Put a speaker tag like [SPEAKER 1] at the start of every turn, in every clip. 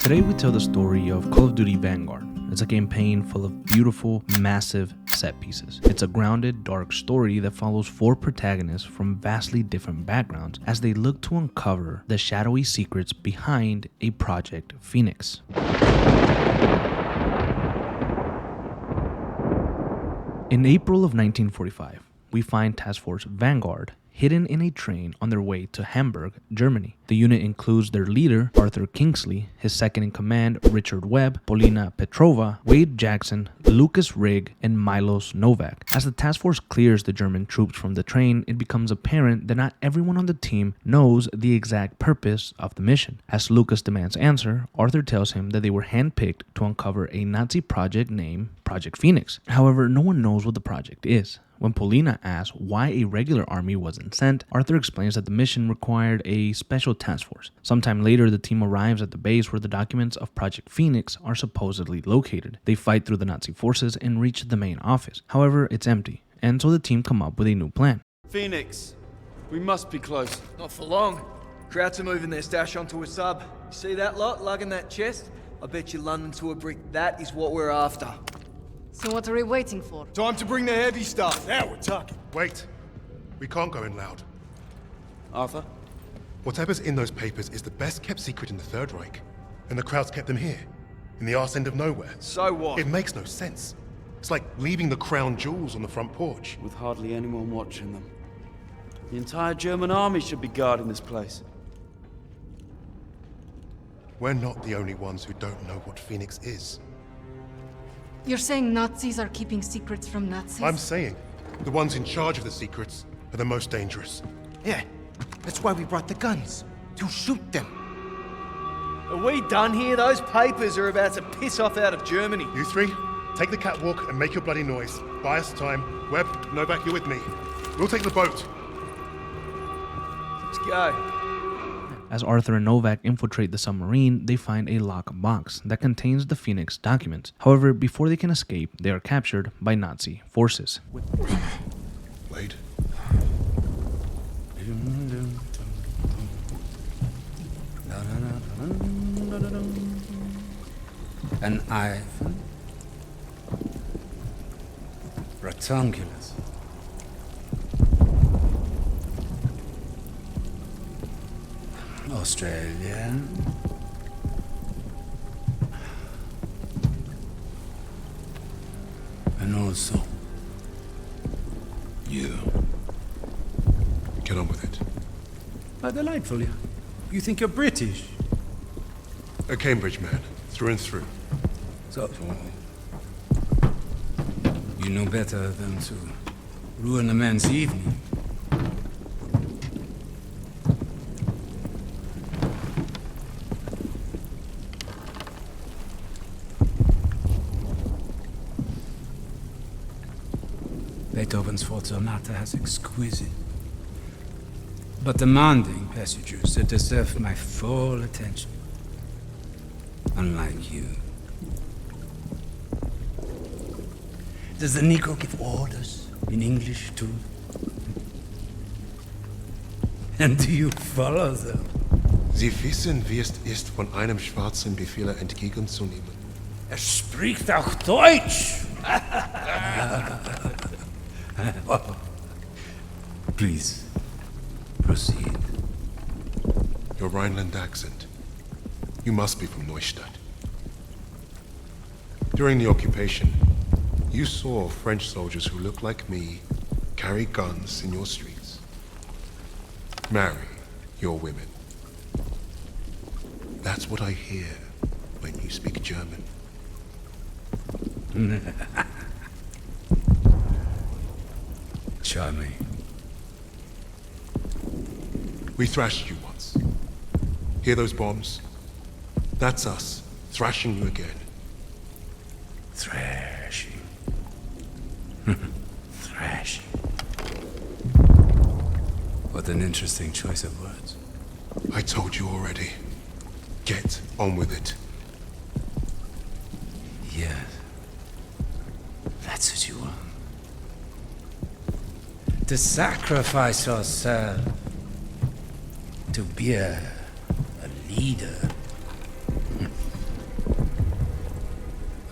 [SPEAKER 1] Today we tell the story of Call of Duty Vanguard. It's a campaign full of beautiful, massive set pieces. It's a grounded, dark story that follows 4 protagonists from vastly different backgrounds as they look to uncover the shadowy secrets behind a Project Phoenix. In April of 1945, we find Task Force Vanguard hidden in a train on their way to Hamburg, Germany. The unit includes their leader, Arthur Kingsley, his second-in-command, Richard Webb, Paulina Petrova, Wade Jackson, Lucas Rigg, and Milos Novak. As the task force clears the German troops from the train, it becomes apparent that not everyone on the team knows the exact purpose of the mission. As Lucas demands answer, Arthur tells him that they were handpicked to uncover a Nazi project named Project Phoenix. However, no one knows what the project is. When Paulina asks why a regular army wasn't sent, Arthur explains that the mission required a special task force. Sometime later, the team arrives at the base where the documents of Project Phoenix are supposedly located. They fight through the Nazi forces and reach the main office. However, it's empty, and so the team come up with a new plan.
[SPEAKER 2] Phoenix, we must be close.
[SPEAKER 3] Not for long. Krauts are moving their stash onto a sub. You see that lot lugging that chest? I bet you London to a brick that is what we're after.
[SPEAKER 4] So what are we waiting for?
[SPEAKER 3] Time to bring the heavy stuff.
[SPEAKER 2] Now we're talking.
[SPEAKER 5] Wait. We can't go in loud.
[SPEAKER 2] Arthur?
[SPEAKER 5] Whatever's in those papers is the best kept secret in the Third Reich. And the crowd's kept them here, in the arse end of nowhere.
[SPEAKER 3] So what?
[SPEAKER 5] It makes no sense. It's like leaving the crown jewels on the front porch.
[SPEAKER 2] With hardly anyone watching them. The entire German army should be guarding this place.
[SPEAKER 5] We're not the only ones who don't know what Phoenix is.
[SPEAKER 4] You're saying Nazis are keeping secrets from Nazis?
[SPEAKER 5] I'm saying the ones in charge of the secrets are the most dangerous.
[SPEAKER 6] Yeah, that's why we brought the guns. To shoot them.
[SPEAKER 3] Are we done here? Those papers are about to piss off out of Germany.
[SPEAKER 5] You three, take the catwalk and make your bloody noise. Buy us time. Webb, Novak, you're with me. We'll take the boat.
[SPEAKER 3] Let's go.
[SPEAKER 1] As Arthur and Novak infiltrate the submarine, they find a locked box that contains the Phoenix documents. However, before they can escape, they are captured by Nazi forces.
[SPEAKER 5] Wade.
[SPEAKER 7] An Ivan. Rectangulus. Australia. And also you.
[SPEAKER 5] Get on with it.
[SPEAKER 7] How delightful. You think you're British?
[SPEAKER 5] A Cambridge man, through and through.
[SPEAKER 7] So, you know better than to ruin a man's evening. Beethoven's Fourth Sonata has exquisite but demanding passages that deserve my full attention. Unlike you. Does the Negro give orders in English too? And do you follow them?
[SPEAKER 5] Sie wissen, wie es ist, von einem Schwarzen Befehle entgegenzunehmen.
[SPEAKER 7] Spricht auch Deutsch! Please, proceed.
[SPEAKER 5] Your Rhineland accent. You must be from Neustadt. During the occupation, you saw French soldiers who look like me carry guns in your streets. Marry your women. That's what I hear when you speak German.
[SPEAKER 7] Charming.
[SPEAKER 5] We thrashed you once. Hear those bombs? That's us, thrashing you again.
[SPEAKER 7] Thrashing. Thrashing. What an interesting choice of words.
[SPEAKER 5] I told you already. Get on with it.
[SPEAKER 7] Yes. That's what you want. To sacrifice yourself. To be a leader.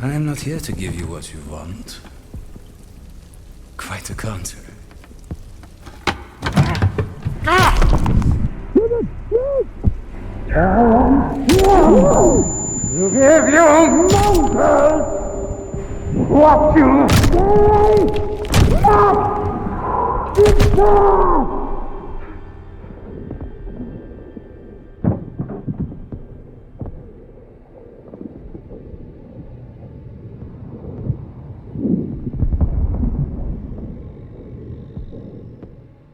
[SPEAKER 7] I am not here to give you what you want. Quite the contrary.
[SPEAKER 8] You give your monsters what you say must deserve!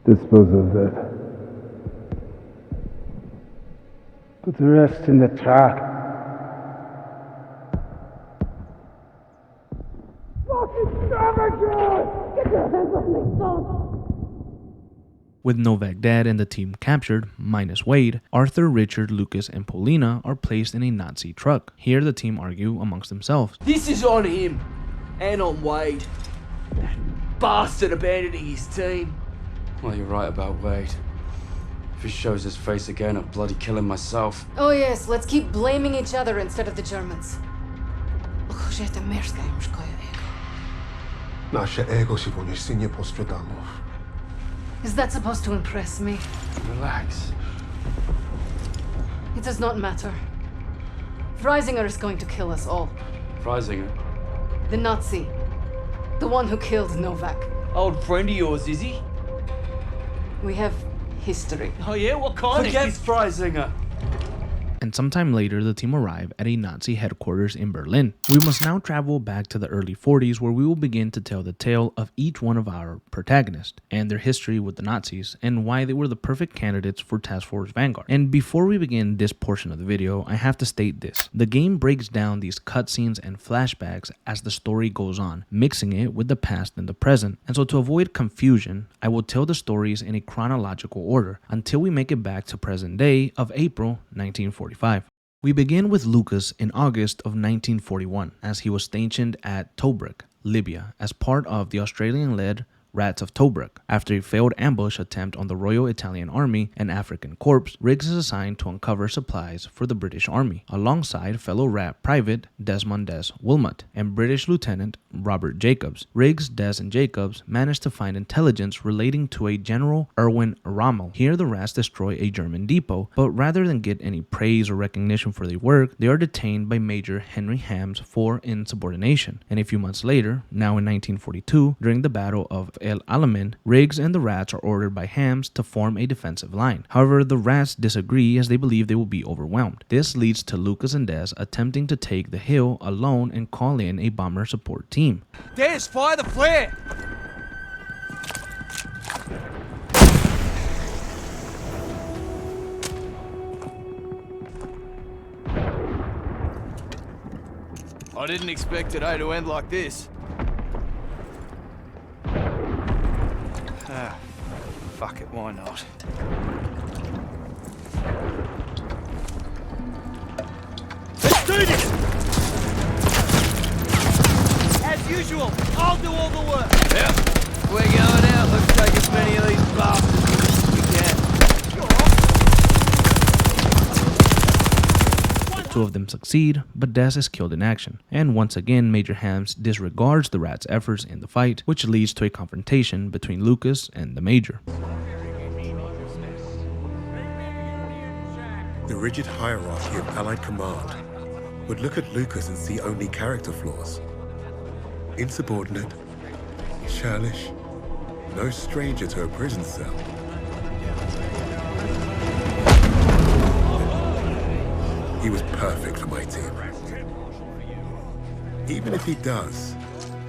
[SPEAKER 8] Dispose of it. Put the rest in the truck.
[SPEAKER 1] With Novak dead and the team captured, minus Wade, Arthur, Richard, Lucas, and Paulina are placed in a Nazi truck. Here the team argue amongst themselves.
[SPEAKER 3] This is on him. And on Wade. That bastard abandoning his team.
[SPEAKER 2] Well, you're right about Wade. If he shows his face again, I'll bloody kill him myself.
[SPEAKER 4] Oh yes, let's keep blaming each other instead of the Germans.
[SPEAKER 5] Nasze ego si voglio nie postradamo.
[SPEAKER 4] Is that supposed to impress me?
[SPEAKER 2] Relax.
[SPEAKER 4] It does not matter. Freisinger is going to kill us all.
[SPEAKER 2] Freisinger?
[SPEAKER 4] The Nazi. The one who killed Novak.
[SPEAKER 3] Old friend of yours, is he?
[SPEAKER 4] We have history.
[SPEAKER 3] Oh yeah? What kind
[SPEAKER 2] Forget
[SPEAKER 3] of...
[SPEAKER 2] Freisinger!
[SPEAKER 1] And sometime later, the team arrive at a Nazi headquarters in Berlin. We must now travel back to the early 40s, where we will begin to tell the tale of each one of our protagonists and their history with the Nazis and why they were the perfect candidates for Task Force Vanguard. And before we begin this portion of the video, I have to state this. The game breaks down these cutscenes and flashbacks as the story goes on, mixing it with the past and the present. And so to avoid confusion, I will tell the stories in a chronological order until we make it back to present day of April 1945. We begin with Lucas in August of 1941 as he was stationed at Tobruk, Libya, as part of the Australian-led Rats of Tobruk. After a failed ambush attempt on the Royal Italian Army and African Corps, Riggs is assigned to uncover supplies for the British Army, alongside fellow Rat Private Desmond Des Wilmot and British Lieutenant Robert Jacobs. Riggs, Des, and Jacobs manage to find intelligence relating to a General Erwin Rommel. Here the Rats destroy a German depot, but rather than get any praise or recognition for their work, they are detained by Major Henry Hams for insubordination. And a few months later, now in 1942, during the Battle of El Alamein, Riggs and the Rats are ordered by Hams to form a defensive line. However, the Rats disagree as they believe they will be overwhelmed. This leads to Lucas and Des attempting to take the hill alone and call in a bomber support team.
[SPEAKER 3] Des, fire the flare! I didn't expect today to end like this. Ah, fuck it, why not? Let's do this! As usual, I'll do all the work. Yep. We're going out. Let's take as many of these bastards as we can.
[SPEAKER 1] Two of them succeed, but Des is killed in action. And once again, Major Hams disregards the Rats' efforts in the fight, which leads to a confrontation between Lucas and the Major.
[SPEAKER 5] The rigid hierarchy of Allied command would look at Lucas and see only character flaws. Insubordinate, churlish, no stranger to a prison cell. He was perfect for my team. Even if he does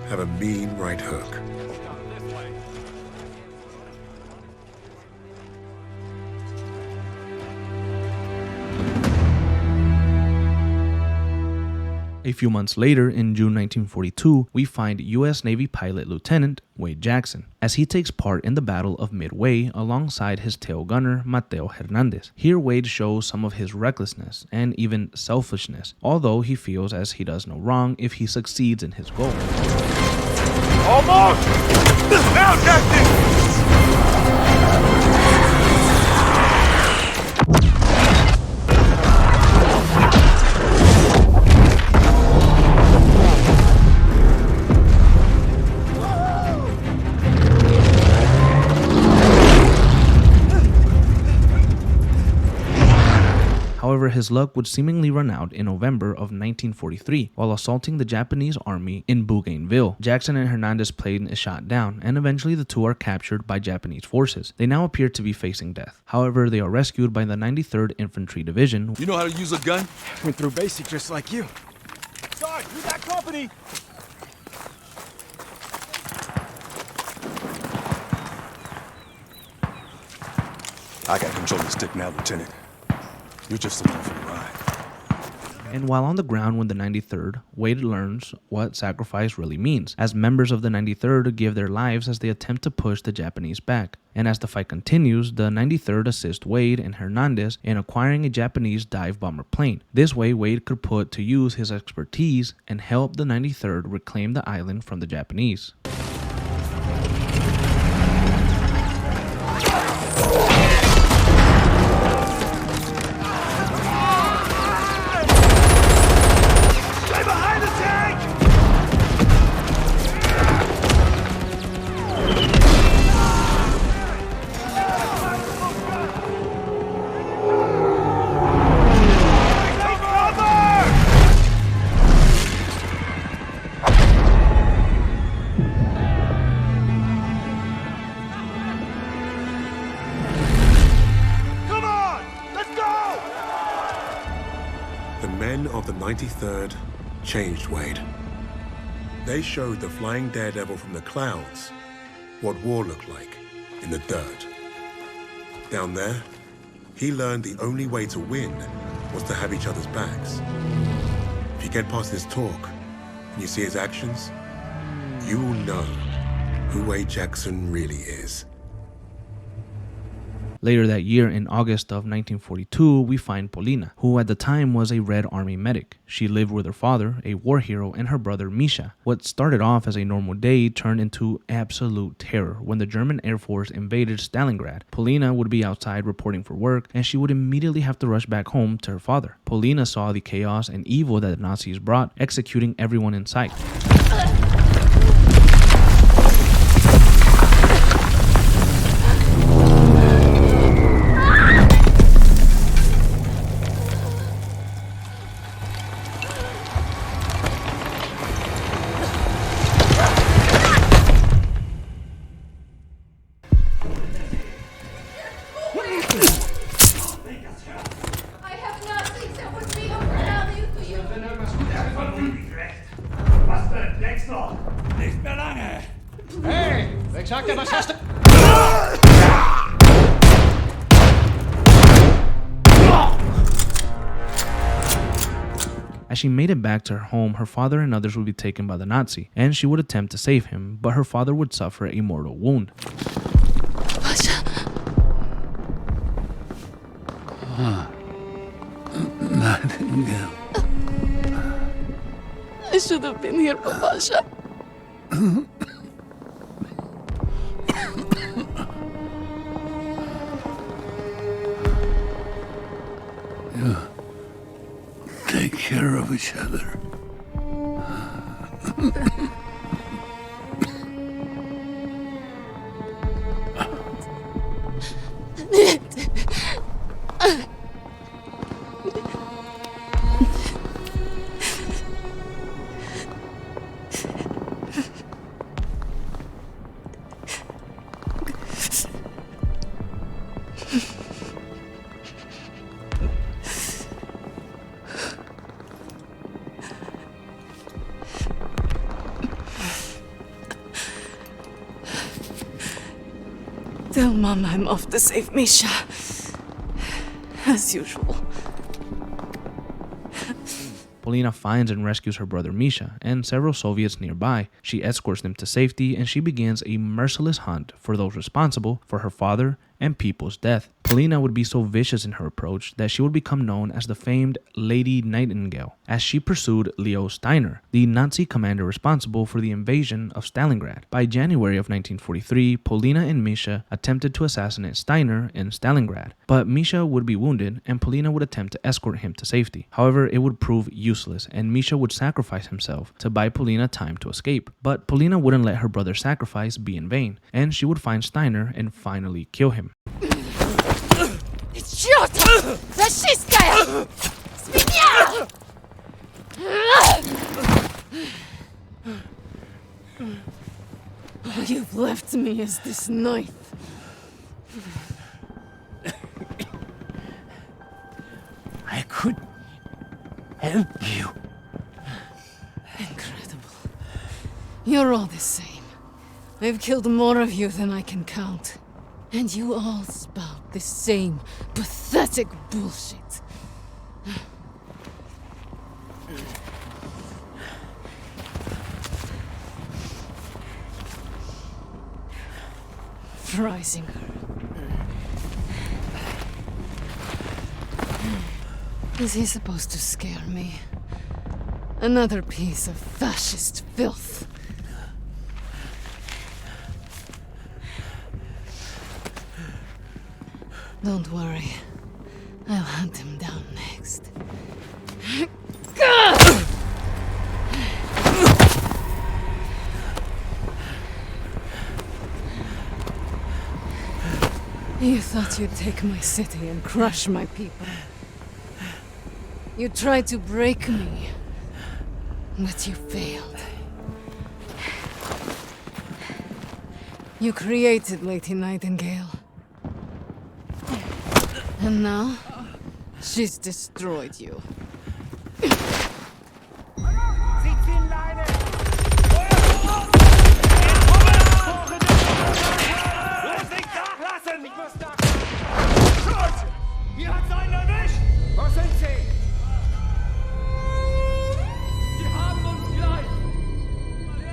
[SPEAKER 5] have a mean right hook.
[SPEAKER 1] A few months later, in June 1942, we find U.S. Navy pilot Lieutenant Wade Jackson, as he takes part in the Battle of Midway alongside his tail gunner Mateo Hernandez. Here Wade shows some of his recklessness and even selfishness, although he feels as he does no wrong if he succeeds in his goal.
[SPEAKER 8] Almost! Now, Jackson!
[SPEAKER 1] his luck would seemingly run out in November of 1943 while assaulting the Japanese army in Bougainville. Jackson and Hernandez's plane is shot down, and eventually the two are captured by Japanese forces. They now appear to be facing death. However, they are rescued by the 93rd Infantry Division.
[SPEAKER 9] You know how to use a gun?
[SPEAKER 6] Went through basic just like you.
[SPEAKER 9] Sarge, we got company! I got control of the stick now, Lieutenant. You're just along for the ride.
[SPEAKER 1] And while on the ground with the 93rd, Wade learns what sacrifice really means, as members of the 93rd give their lives as they attempt to push the Japanese back. And as the fight continues, the 93rd assists Wade and Hernandez in acquiring a Japanese dive bomber plane. This way, Wade could put to use his expertise and help the 93rd reclaim the island from the Japanese.
[SPEAKER 5] The men of the 93rd changed Wade. They showed the flying daredevil from the clouds what war looked like in the dirt. Down there, he learned the only way to win was to have each other's backs. If you get past his talk and you see his actions, you will know who Wade Jackson really is.
[SPEAKER 1] Later that year, in August of 1942, we find Paulina, who at the time was a Red Army medic. She lived with her father, a war hero, and her brother Misha. What started off as a normal day turned into absolute terror when the German Air Force invaded Stalingrad. Paulina would be outside reporting for work, and she would immediately have to rush back home to her father. Paulina saw the chaos and evil that the Nazis brought, executing everyone in sight. As she made it back to her home, her father and others would be taken by the Nazi, and she would attempt to save him, but her father would suffer a mortal wound.
[SPEAKER 10] Pasha. Nightingale. I should have been here, Pasha. You take care of each other. Tell Mom I'm off to save Misha. As usual.
[SPEAKER 1] Paulina finds and rescues her brother Misha and several Soviets nearby. She escorts them to safety, and she begins a merciless hunt for those responsible for her father and people's death. Paulina would be so vicious in her approach that she would become known as the famed Lady Nightingale, as she pursued Leo Steiner, the Nazi commander responsible for the invasion of Stalingrad. By January of 1943, Paulina and Misha attempted to assassinate Steiner in Stalingrad, but Misha would be wounded and Paulina would attempt to escort him to safety. However, it would prove useless, and Misha would sacrifice himself to buy Paulina time to escape. But Paulina wouldn't let her brother's sacrifice be in vain, and she would find Steiner and finally kill him.
[SPEAKER 10] Идиот! Фашистская! Свинья! All you've left me is this knife.
[SPEAKER 6] I could help you.
[SPEAKER 10] Incredible. You're all the same. I've killed more of you than I can count. And you all spout the same pathetic bullshit. Freisinger. Is he supposed to scare me? Another piece of fascist filth. Don't worry. I'll hunt him down next. You thought you'd take my city and crush my people. You tried to break me, but you failed. You created Lady Nightingale. And now, she's destroyed you.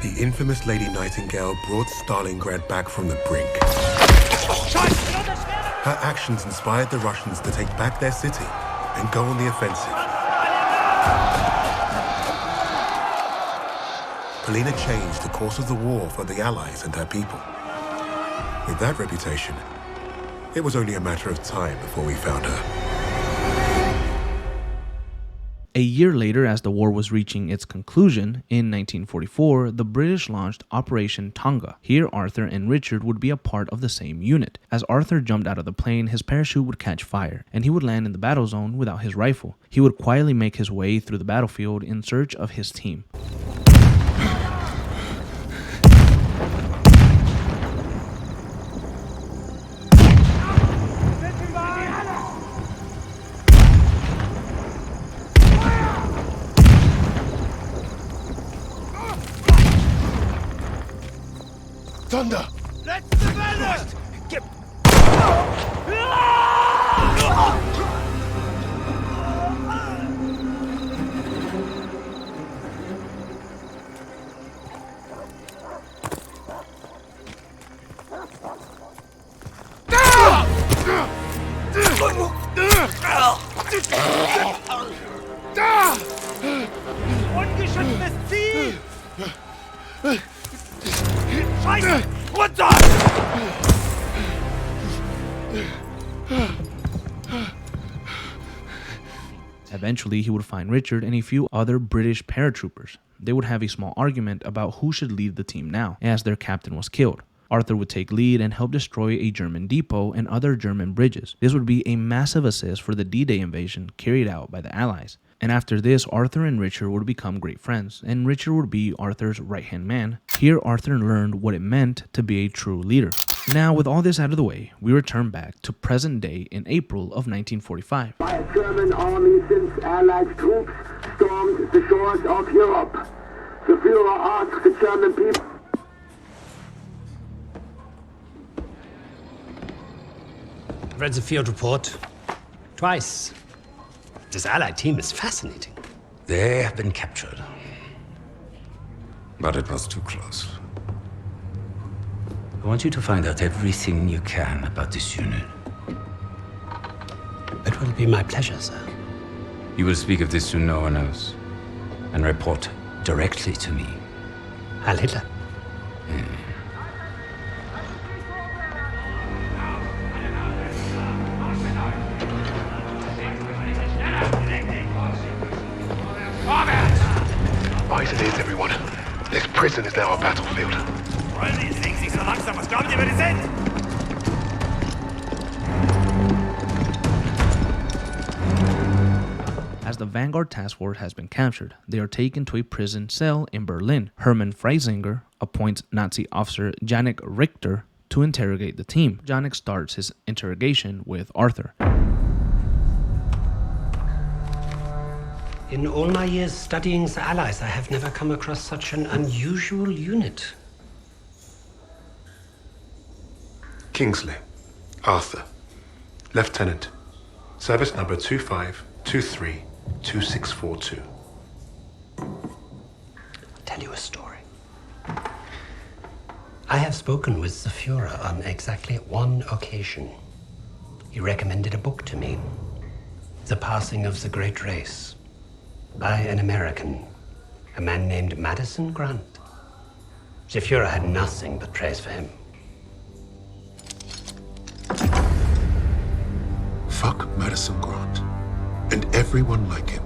[SPEAKER 5] The infamous Lady Nightingale brought Stalingrad back from the brink. Her actions inspired the Russians to take back their city and go on the offensive. Paulina changed the course of the war for the Allies and her people. With that reputation, it was only a matter of time before we found her.
[SPEAKER 1] A year later, as the war was reaching its conclusion, in 1944, the British launched Operation Tonga. Here, Arthur and Richard would be a part of the same unit. As Arthur jumped out of the plane, his parachute would catch fire, and he would land in the battle zone without his rifle. He would quietly make his way through the battlefield in search of his team.
[SPEAKER 9] Thunder!
[SPEAKER 8] Letzte Welle! Gib! Ungeschütztes Ziel! Scheiße! Runter!
[SPEAKER 1] Eventually, he would find Richard and a few other British paratroopers. They would have a small argument about who should lead the team now, as their captain was killed. Arthur would take lead and help destroy a German depot and other German bridges. This would be a massive assist for the D-Day invasion carried out by the Allies. And after this, Arthur and Richard would become great friends, and Richard would be Arthur's right-hand man. Here, Arthur learned what it meant to be a true leader. Now, with all this out of the way, we return back to present day in April of 1945.
[SPEAKER 8] By a German army since Allied troops stormed the shores of Europe. The Führer asked the German people.
[SPEAKER 11] I've read the field report twice. This Allied team is fascinating. They have been captured.
[SPEAKER 9] But it was too close.
[SPEAKER 11] I want you to find out everything you can about this unit. It will be my pleasure, sir. You will speak of this to no one else, and report directly to me. Heil Hitler.
[SPEAKER 12] Right it is, everyone. This prison is now a battlefield.
[SPEAKER 8] Wollen die Things nicht so langsam? Was glaubt ihr, wer die sind?
[SPEAKER 1] As the Vanguard task force has been captured, they are taken to a prison cell in Berlin. Hermann Freisinger appoints Nazi officer Janek Richtor to interrogate the team. Janek starts his interrogation with Arthur.
[SPEAKER 11] In all my years studying the Allies, I have never come across such an unusual unit.
[SPEAKER 12] Kingsley. Arthur. Lieutenant. Service number 25232642.
[SPEAKER 11] I'll tell you a story. I have spoken with the Führer on exactly one occasion. He recommended a book to me, The Passing of the Great Race, by an American, a man named Madison Grant. The Führer had nothing but praise for him.
[SPEAKER 5] Fuck Madison Grant and everyone like him.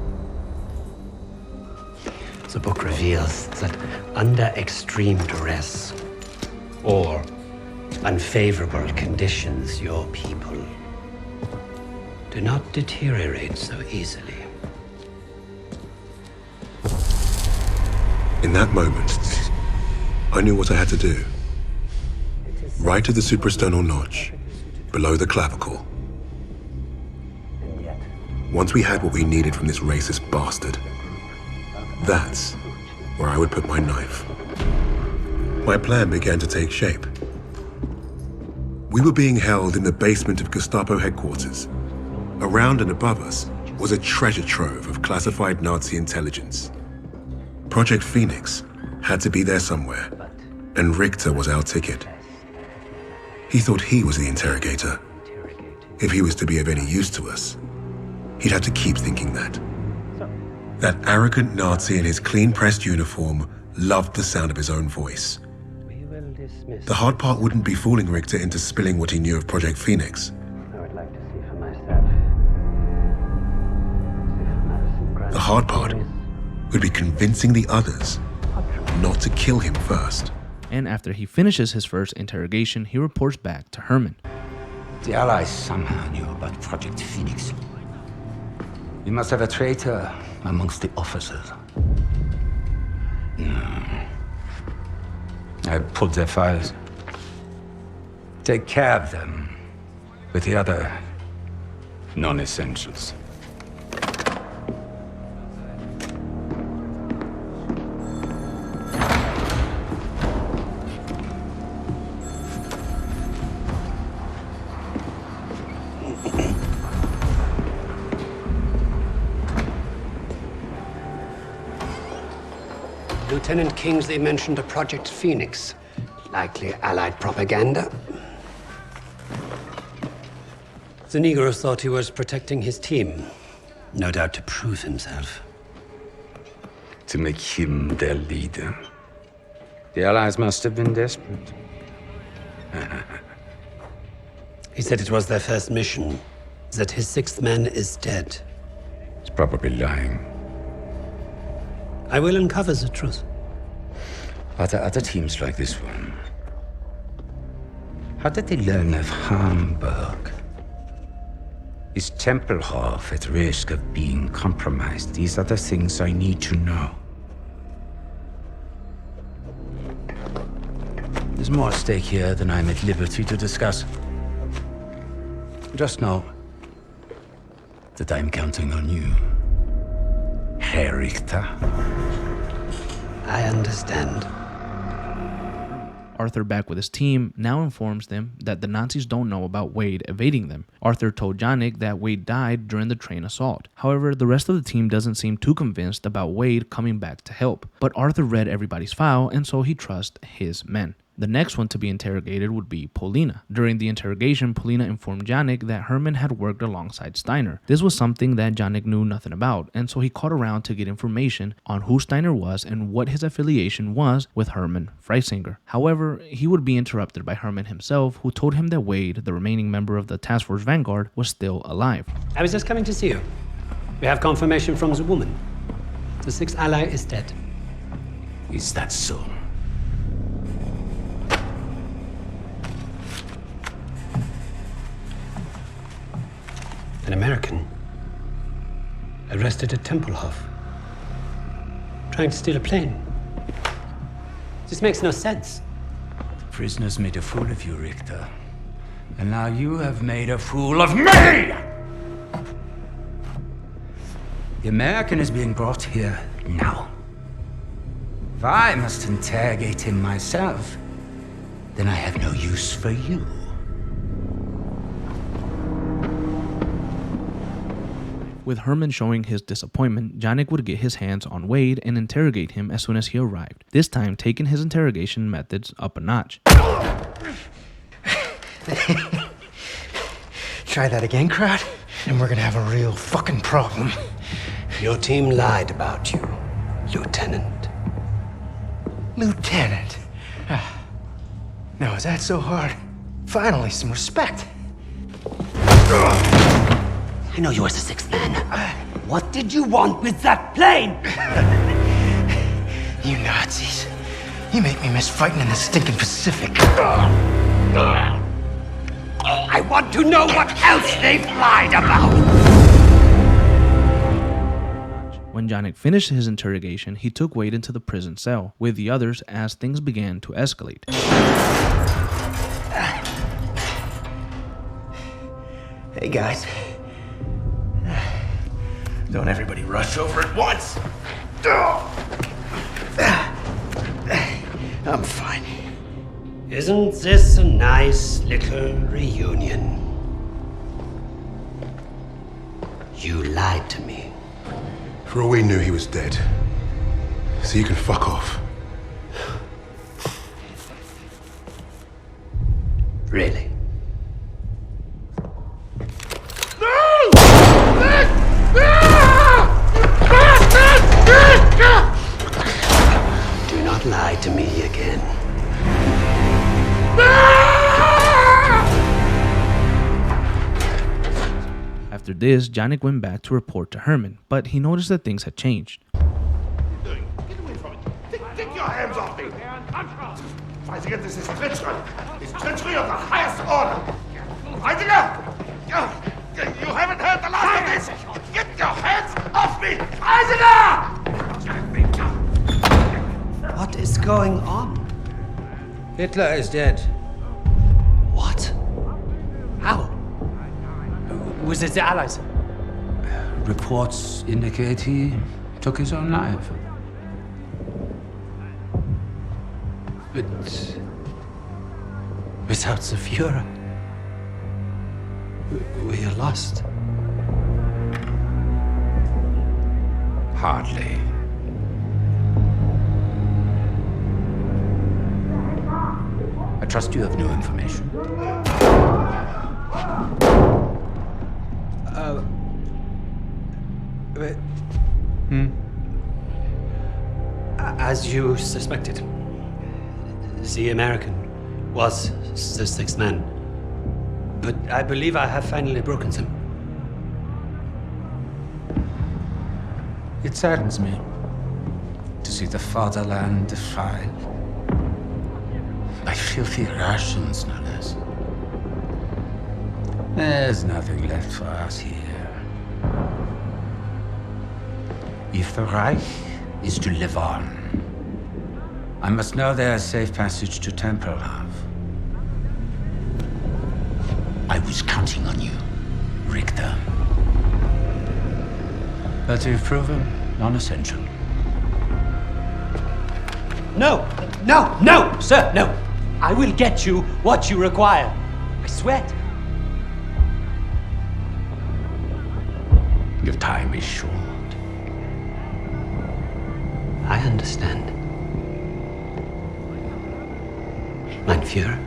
[SPEAKER 11] The book reveals that under extreme duress or unfavorable conditions, your people do not deteriorate so easily.
[SPEAKER 5] In that moment, I knew what I had to do. Right at the suprasternal notch, below the clavicle. Once we had what we needed from this racist bastard, that's where I would put my knife. My plan began to take shape. We were being held in the basement of Gestapo headquarters. Around and above us was a treasure trove of classified Nazi intelligence. Project Phoenix had to be there somewhere, and Richtor was our ticket. He thought he was the interrogator. If he was to be of any use to us, he'd have to keep thinking that. That arrogant Nazi in his clean-pressed uniform loved the sound of his own voice. The hard part wouldn't be fooling Richtor into spilling what he knew of Project Phoenix.
[SPEAKER 11] I would like to see for myself.
[SPEAKER 5] The hard part would be convincing the others not to kill him first.
[SPEAKER 1] And after he finishes his first interrogation, he reports back to Hermann.
[SPEAKER 13] The Allies somehow knew about Project Phoenix. We must have a traitor amongst the officers. No. I pulled their files. Take care of them with the other non-essentials.
[SPEAKER 11] Lieutenant Kingsley mentioned a Project Phoenix. Likely Allied propaganda. The Negro thought he was protecting his team. No doubt to prove himself.
[SPEAKER 13] To make him their leader. The Allies must have been desperate.
[SPEAKER 11] He said it was their first mission, that his sixth man is dead.
[SPEAKER 13] He's probably lying.
[SPEAKER 11] I will uncover the truth.
[SPEAKER 13] Are there other teams like this one? How did they learn of Hamburg? Is Tempelhof at risk of being compromised? These are the things I need to know. There's more at stake here than I'm at liberty to discuss. Just know that I'm counting on you, Herr Richtor.
[SPEAKER 11] I understand.
[SPEAKER 1] Arthur, back with his team, now informs them that the Nazis don't know about Wade evading them. Arthur told Janek that Wade died during the train assault. However, the rest of the team doesn't seem too convinced about Wade coming back to help. But Arthur read everybody's file, and so he trusts his men. The next one to be interrogated would be Paulina. During the interrogation, Paulina informed Janek that Hermann had worked alongside Steiner. This was something that Janek knew nothing about, and so he called around to get information on who Steiner was and what his affiliation was with Hermann Freisinger. However, he would be interrupted by Hermann himself, who told him that Wade, the remaining member of the task force Vanguard, was still alive.
[SPEAKER 11] I was just coming to see you. We have confirmation from the woman. The sixth ally is dead.
[SPEAKER 13] Is that so?
[SPEAKER 11] An American. Arrested at Tempelhof. Trying to steal a plane. This makes no sense.
[SPEAKER 13] The prisoners made a fool of you, Richtor. And now you have made a fool of me! The American is being brought here now. If I must interrogate him myself, then I have no use for you.
[SPEAKER 1] With Herman showing his disappointment, Janek would get his hands on Wade and interrogate him as soon as he arrived, this time taking his interrogation methods up a notch.
[SPEAKER 6] Try that again, crowd, and we're gonna have a real fucking problem.
[SPEAKER 11] Your team lied about you, Lieutenant.
[SPEAKER 6] Lieutenant? Now, is that so hard? Finally, some respect.
[SPEAKER 11] I know you as the sixth man. What did you want with that plane?
[SPEAKER 6] You Nazis. You make me miss fighting in the stinking Pacific.
[SPEAKER 11] I want to know what else they've lied about!
[SPEAKER 1] When Janek finished his interrogation, he took Wade into the prison cell with the others as things began to escalate.
[SPEAKER 6] Hey, guys. Don't everybody rush over at once. I'm fine.
[SPEAKER 11] Isn't this a nice little reunion? You lied to me.
[SPEAKER 12] For all we knew, he was dead. So you can fuck off.
[SPEAKER 11] Really? Do not lie to me again.
[SPEAKER 1] After this, Janek went back to report to Herman, but he noticed that things had changed.
[SPEAKER 12] Get away from it. Take your hands off me. Freisinger, this is treachery. It's treachery of the highest order. Freisinger! You haven't heard the last of this! Get your hands off me! Freisinger!
[SPEAKER 11] What is going on?
[SPEAKER 13] Hitler is dead.
[SPEAKER 11] What? How? Was it the Allies?
[SPEAKER 13] Reports indicate he took his own life.
[SPEAKER 11] But without the Führer, we are lost.
[SPEAKER 13] Hardly. I trust you have new information.
[SPEAKER 11] As you suspected, the American was the sixth man. But I believe I have finally broken them.
[SPEAKER 13] It saddens me to see the fatherland defiled by filthy Russians, no less. There's nothing left for us here. If the Reich is to live on, I must know there's safe passage to Tempelhof. I was counting on you, Richtor. But you've proven non-essential.
[SPEAKER 11] No, sir, no. I will get you what you require. I swear.
[SPEAKER 13] Your time is short.
[SPEAKER 11] I understand. Mein Führer.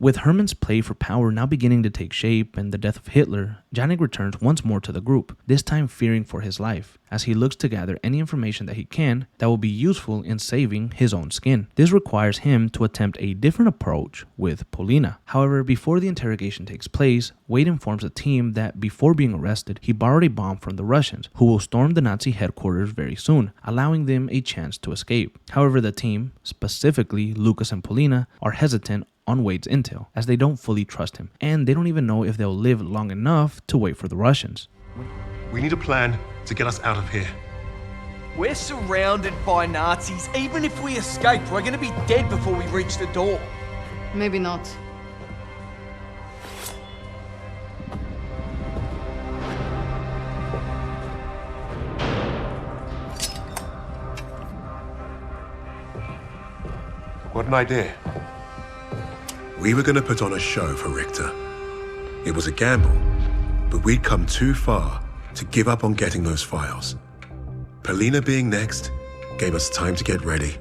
[SPEAKER 1] With Herman's play for power now beginning to take shape and the death of Hitler, Janek returns once more to the group, this time fearing for his life, as he looks to gather any information that he can that will be useful in saving his own skin. This requires him to attempt a different approach with Paulina. However, before the interrogation takes place, Wade informs the team that before being arrested, he borrowed a bomb from the Russians, who will storm the Nazi headquarters very soon, allowing them a chance to escape. However, the team, specifically Lucas and Paulina, are hesitant on Wade's intel, as they don't fully trust him, and they don't even know if they'll live long enough to wait for the Russians.
[SPEAKER 5] We need a plan to get us out of here.
[SPEAKER 3] We're surrounded by Nazis. Even if we escape, we're gonna be dead before we reach the door.
[SPEAKER 4] Maybe not.
[SPEAKER 5] What an idea. We were going to put on a show for Richtor. It was a gamble, but we'd come too far to give up on getting those files. Paulina being next gave us time to get ready.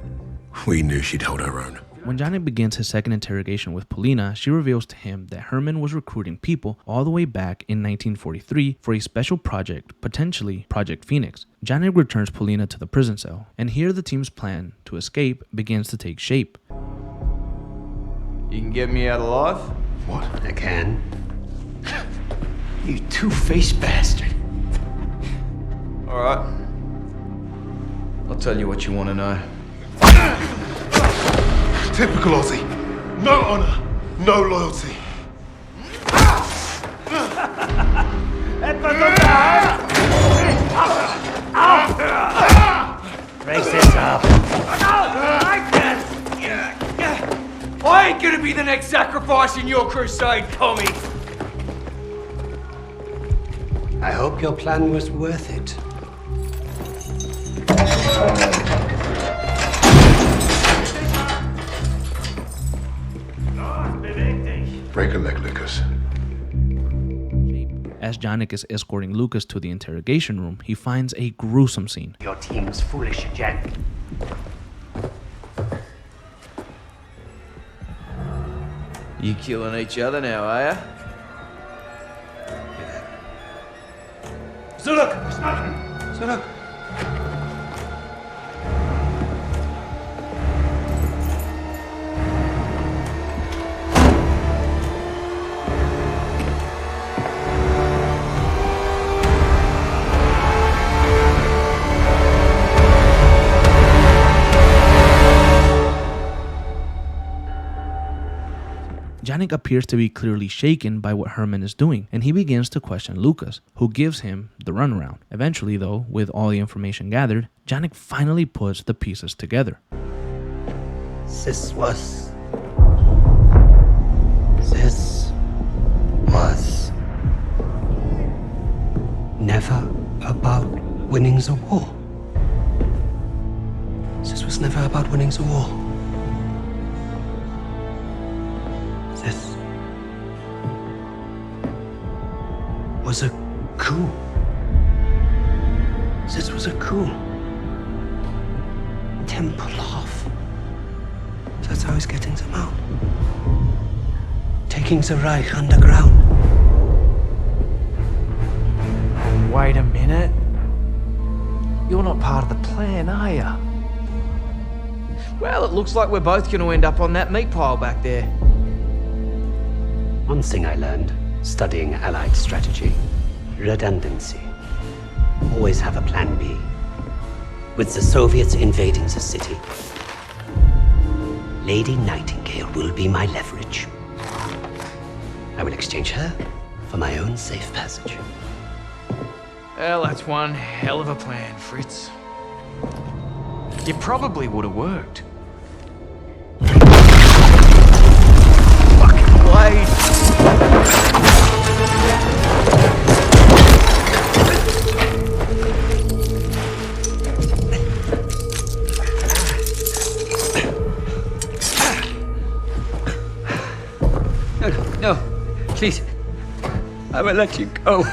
[SPEAKER 5] We knew she'd hold her own.
[SPEAKER 1] When Janek begins his second interrogation with Paulina, she reveals to him that Herman was recruiting people all the way back in 1943 for a special project, potentially Project Phoenix. Janek returns Paulina to the prison cell, and here the team's plan to escape begins to take shape.
[SPEAKER 3] You can get me out alive?
[SPEAKER 11] What? I can.
[SPEAKER 6] You two-faced bastard.
[SPEAKER 3] Alright. I'll tell you what you want to know.
[SPEAKER 5] Typical Aussie. No honor, no loyalty.
[SPEAKER 6] Raise this up.
[SPEAKER 3] I ain't gonna be the next sacrifice in your crusade, Tommy!
[SPEAKER 11] I hope your plan was worth it.
[SPEAKER 5] Break a leg, Lucas.
[SPEAKER 1] As Janek is escorting Lucas to the interrogation room, he finds a gruesome scene.
[SPEAKER 11] Your team's foolish, Jack.
[SPEAKER 3] You killing each other now, are ya?
[SPEAKER 12] Zurück! Zurück!
[SPEAKER 1] Janek appears to be clearly shaken by what Herman is doing, and he begins to question Lucas, who gives him the runaround. Eventually, though, with all the information gathered, Janek finally puts the pieces together.
[SPEAKER 11] This was never about winning the war. This was never about winning the war. This was a coup. This was a coup. Tempelhof. That's how he's getting them out. Taking the Reich underground.
[SPEAKER 6] Wait a minute. You're not part of the plan, are ya?
[SPEAKER 3] Well, it looks like we're both going to end up on that meat pile back there.
[SPEAKER 11] One thing I learned studying Allied strategy: redundancy. Always have a plan B. With the Soviets invading the city, Lady Nightingale will be my leverage. I will exchange her for my own safe passage.
[SPEAKER 3] Well, that's one hell of a plan, Fritz. It probably would have worked. Fucking blade!
[SPEAKER 6] No, please. I will let you go.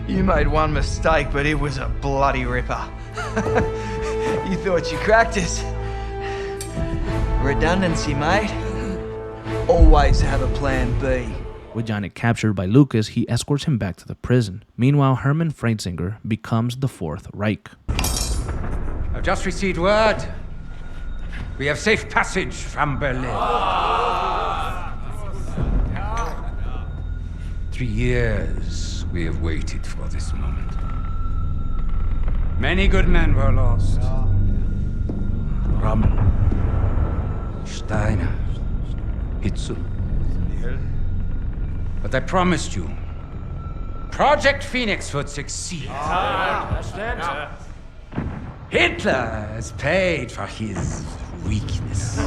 [SPEAKER 3] You made one mistake, but it was a bloody ripper. You thought you cracked us. Redundancy, mate. always have a plan B.
[SPEAKER 1] With Janek captured by Lucas, he escorts him back to the prison. Meanwhile, Hermann Freisinger becomes the Fourth Reich.
[SPEAKER 13] I've just received word. We have safe passage from Berlin. 3 years we have waited for this moment. Many good men were lost. Rommel, Steiner, Hitzel. But I promised you, Project Phoenix would succeed. Hitler has paid for his weakness.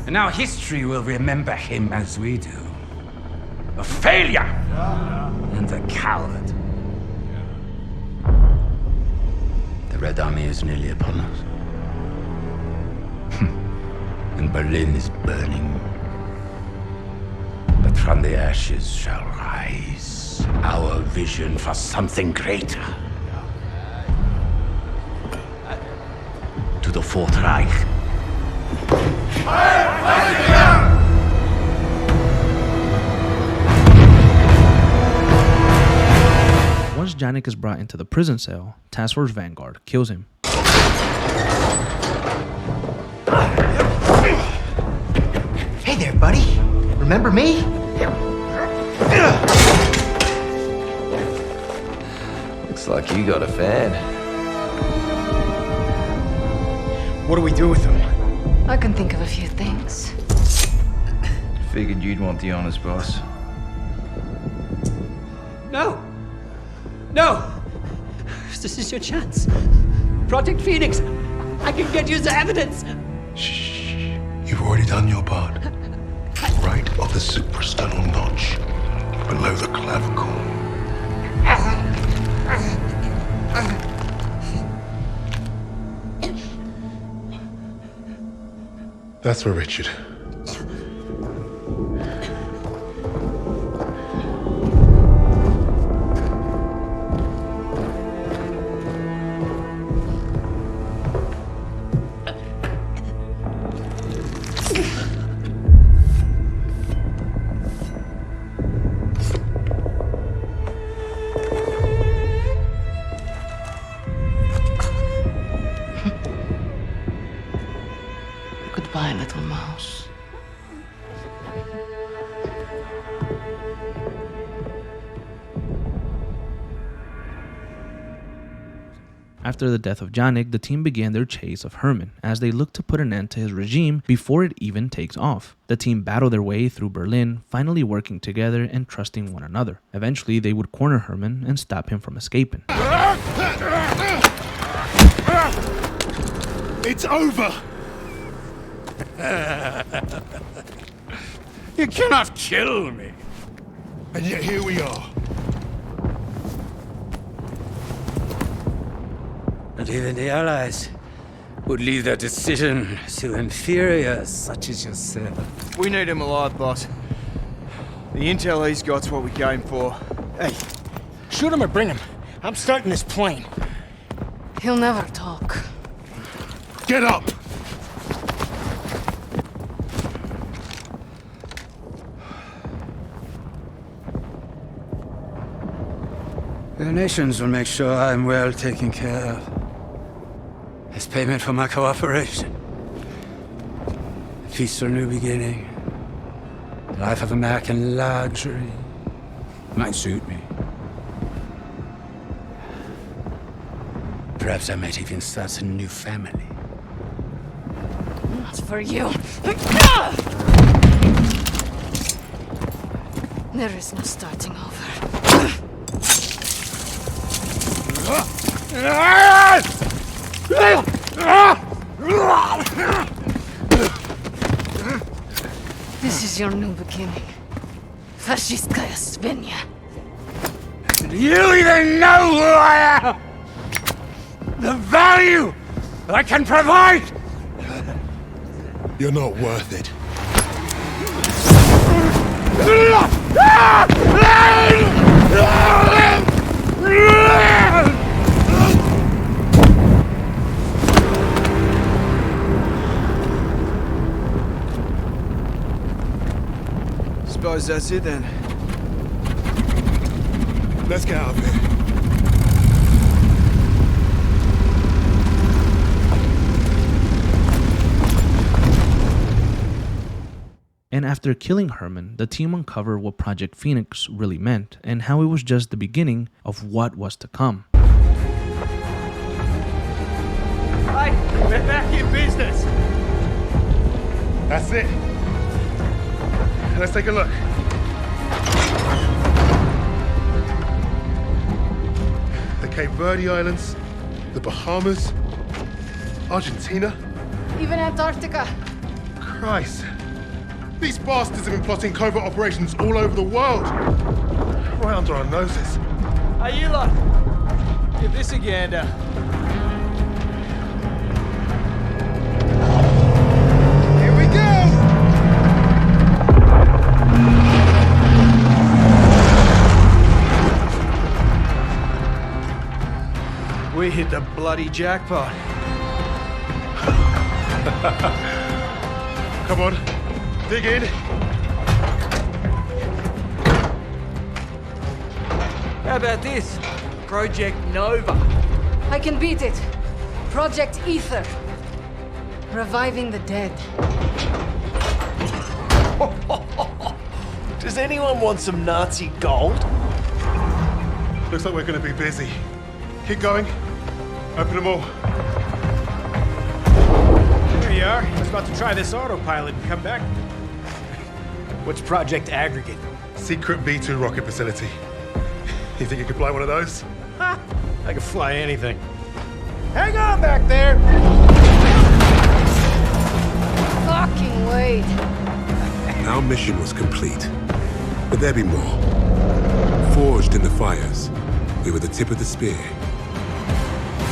[SPEAKER 13] And now history will remember him as we do. A failure and a coward. The Red Army is nearly upon us. And Berlin is burning. But from the ashes shall rise our vision for something greater. To the Fourth Reich.
[SPEAKER 1] Once Janek is brought into the prison cell, Task Force Vanguard kills him.
[SPEAKER 6] Hey there, buddy. Remember me?
[SPEAKER 14] Looks like you got a fan.
[SPEAKER 6] What do we do with him?
[SPEAKER 10] I can think of a few things.
[SPEAKER 14] Figured you'd want the honest, boss.
[SPEAKER 15] No! No! This is your chance. Project Phoenix! I can get you the evidence!
[SPEAKER 5] Shh. You've already done your part. Right of the suprasternal notch, below the clavicle. That's for Richard.
[SPEAKER 10] Goodbye, little mouse.
[SPEAKER 1] After the death of Janek, the team began their chase of Hermann as they looked to put an end to his regime before it even takes off. The team battled their way through Berlin, finally working together and trusting one another. Eventually, they would corner Hermann and stop him from escaping.
[SPEAKER 12] It's over!
[SPEAKER 7] You cannot kill me.
[SPEAKER 12] And yet here we are.
[SPEAKER 7] And even the Allies would leave their decision to inferiors such as yourself.
[SPEAKER 3] We need him alive, boss. The intel he's got's what we came for.
[SPEAKER 6] Hey, shoot him or bring him. I'm starting this plane.
[SPEAKER 10] He'll never talk.
[SPEAKER 12] Get up!
[SPEAKER 7] The nations will make sure I'm well taken care of. As payment for my cooperation. A peaceful new beginning. A life of American luxury. Might suit me. Perhaps I might even start a new family.
[SPEAKER 10] Not for you. There is no starting over. This is your new beginning. Fascistkaya Svinya.
[SPEAKER 7] Do you even know who I am? The value I can provide?
[SPEAKER 12] You're not worth it.
[SPEAKER 3] suppose that's it then.
[SPEAKER 5] Let's get out of here.
[SPEAKER 1] And after killing Herman, the team uncovered what Project Phoenix really meant and how it was just the beginning of what was to come.
[SPEAKER 12] Hey, we're back in business. That's it. Let's take a look. The Cape Verde Islands, the Bahamas, Argentina.
[SPEAKER 4] Even Antarctica.
[SPEAKER 12] Christ. These bastards have been plotting covert operations all over the world. Right under our noses.
[SPEAKER 3] Hey, you lot. Give this a gander.
[SPEAKER 12] Here we go!
[SPEAKER 3] We hit the bloody jackpot.
[SPEAKER 12] Come on, dig in.
[SPEAKER 3] How about this? Project Nova.
[SPEAKER 4] I can beat it. Project Ether. Reviving the dead.
[SPEAKER 6] Does anyone want some Nazi gold?
[SPEAKER 12] Looks like we're gonna be busy. Keep going. Open them all.
[SPEAKER 16] Here you are. I was about to try this autopilot and come back. What's Project Aggregate?
[SPEAKER 12] Secret B-2 rocket facility. You think you could fly one of those?
[SPEAKER 16] Ha! I can fly anything. Hang on back there!
[SPEAKER 4] Fucking wait.
[SPEAKER 5] Our mission was complete, but there'd be more. Forged in the fires, we were the tip of the spear.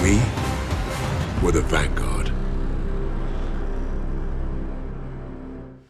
[SPEAKER 5] We were the Vanguard.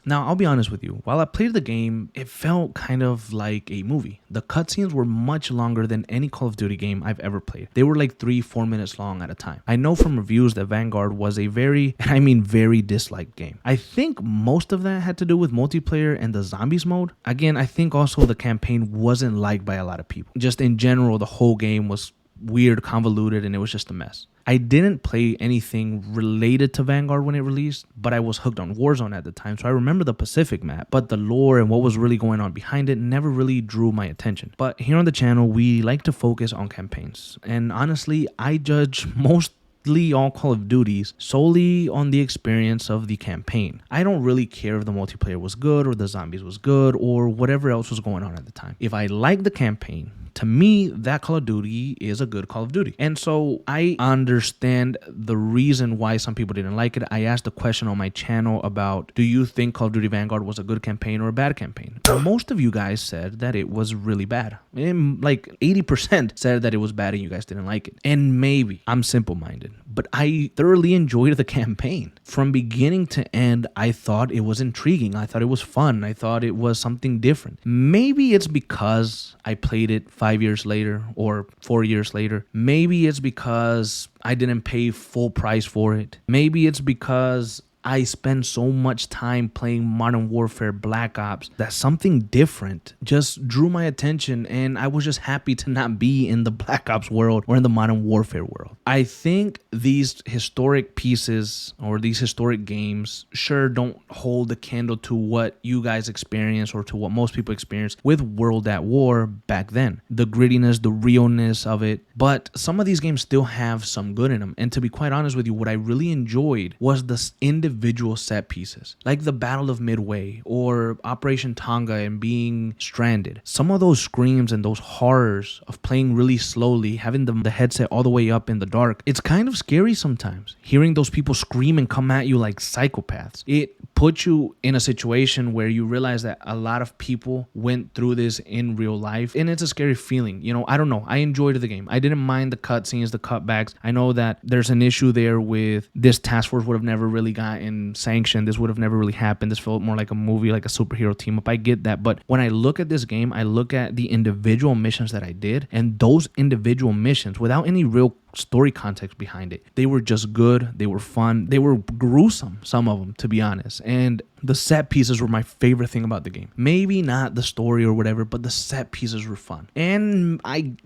[SPEAKER 1] Now, I'll be honest with you. While I played the game, it felt kind of like a movie. The cutscenes were much longer than any Call of Duty game I've ever played. They were like 3-4 minutes long at a time. I know from reviews that Vanguard was a very, and I mean very disliked game. I think most of that had to do with multiplayer and the zombies mode. Again, I think also the campaign wasn't liked by a lot of people. Just in general, the whole game was weird, convoluted, and it was just a mess. I didn't play anything related to Vanguard when it released, but I was hooked on Warzone at the time, so I remember the Pacific map, but the lore and what was really going on behind it never really drew my attention. But here on the channel, we like to focus on campaigns, and honestly, I judge mostly all Call of Duties solely on the experience of the campaign. I don't really care if the multiplayer was good or the zombies was good or whatever else was going on at the time. If I like the campaign, to me, that Call of Duty is a good Call of Duty. And so I understand the reason why some people didn't like it. I asked a question on my channel about, do you think Call of Duty Vanguard was a good campaign or a bad campaign? Most of you guys said that it was really bad. And like 80% said that it was bad and you guys didn't like it. And maybe I'm simple-minded, but I thoroughly enjoyed the campaign. From beginning to end, I thought it was intriguing. I thought it was fun. I thought it was something different. Maybe it's because I played it 5 years later or 4 years later. Maybe it's because I didn't pay full price for it. Maybe it's because I spend so much time playing Modern Warfare Black Ops that something different just drew my attention, and I was just happy to not be in the Black Ops world or in the Modern Warfare world. I think these historic pieces or these historic games sure don't hold a candle to what you guys experience or to what most people experienced with World at War back then. The grittiness, the realness of it. But some of these games still have some good in them. And to be quite honest with you, what I really enjoyed was the individual set pieces, like the Battle of Midway or Operation Tonga and being stranded. Some of those screams and those horrors of playing really slowly, having the headset all the way up in the dark, it's kind of scary sometimes. Hearing those people scream and come at you like psychopaths. It puts you in a situation where you realize that a lot of people went through this in real life, and it's a scary feeling. You know, I don't know. I enjoyed the game. I didn't mind the cutscenes, the cutbacks. I know that there's an issue there with this task force would have never really gotten sanctioned. This would have never really happened. This felt more like a movie, like a superhero team up. I get that. But when I look at this game, I look at the individual missions that I did, and those individual missions, without any real story context behind it. They were just good. They were fun. They were gruesome, some of them, to be honest. And the set pieces were my favorite thing about the game. Maybe not the story or whatever, but the set pieces were fun. And I'm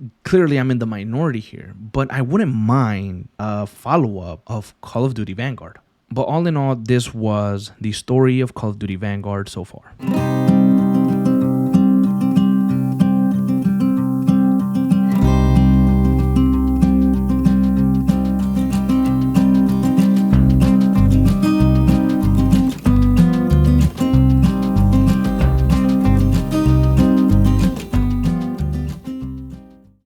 [SPEAKER 1] in the minority here, but I wouldn't mind a follow-up of Call of Duty Vanguard. But all in all, this was the story of Call of Duty Vanguard so far.